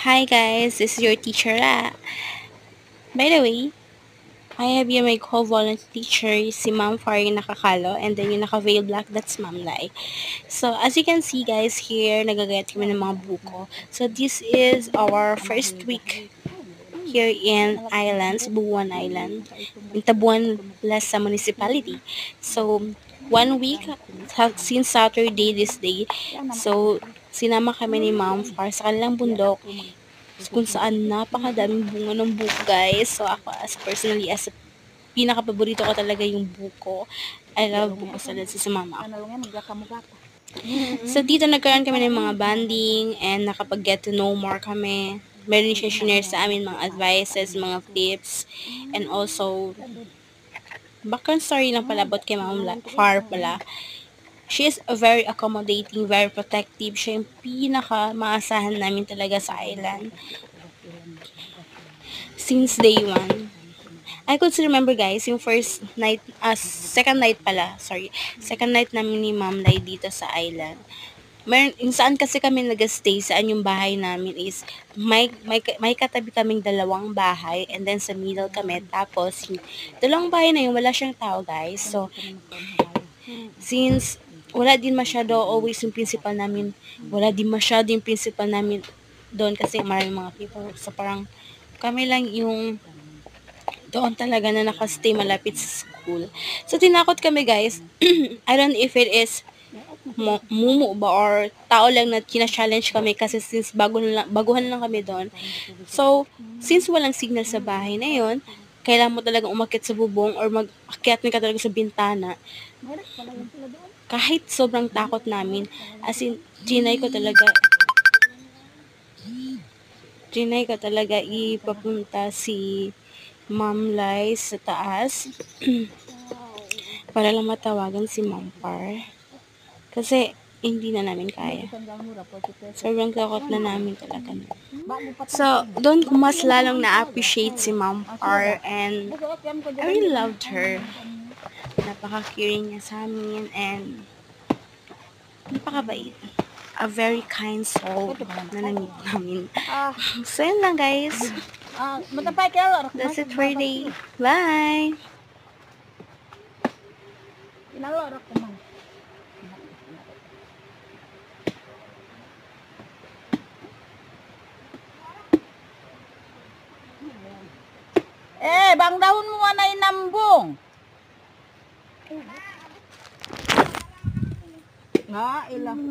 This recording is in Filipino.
Hi guys, this is your teacher. By the way, I have here my co-volunteer teacher, si Ma'am Far yung nakakalo, and then yung naka-veil black, that's Ma'am Lai. So, as you can see guys, here, nagagayat kami ng mga buko. So, this is our first week here in Islands, Buwan Island, in Tabuan Plus sa municipality. So, 1 week, since Saturday this day, so, sinama kami ni Ma'am Far sa kanilang bundok, kung saan napakadaming bunga ng buko guys. So ako personally as pinaka-paborito ko talaga yung buko. I love buko salad sa mama. So dito nagkaroon kami ng mga banding and nakapag-get to know more kami. Meron siya share sa amin mga advices, mga tips, and also background story lang pala about kay Ma'am Far pala. She is a very accommodating, very protective. Siya yung pinaka-maasahan namin talaga sa island. Since day one. I could still remember guys, yung first night, second night pala, sorry. Second night namin ni Ma'am Lai dito sa island. Meron, yung saan kasi kami nag-stay, saan yung bahay namin is, may katabi kaming dalawang bahay, and then sa middle kami, tapos, yung dalawang bahay na yun, wala siyang tao guys. So, since, wala din masyado always yung principal namin, doon kasi maraming mga people. So, parang, kami lang yung doon talaga na nakastay malapit sa school. So, tinakot kami guys. I don't know if it is mumu ba or tao lang na kina-challenge kami kasi since baguhan lang kami doon. So, since walang signal sa bahay na yon, kailangan mo talaga umakyat sa bubong or mag-akyat ka talaga sa bintana. Kahit sobrang takot namin, as in, trinay ko talaga ipapunta si Ma'am Lai sa taas para lang matawagan si Ma'am Par. Kasi hindi na namin kaya. Sobrang takot na namin talaga. So, doon ko mas lalong na-appreciate si Ma'am Par and I really loved her. Napaka-caring niya sa amin and napakabait. A very kind soul na na-meet namin. So, yun lang guys. That's it for today. Bye! Bang dahon mo na inambong. Nga, ilang.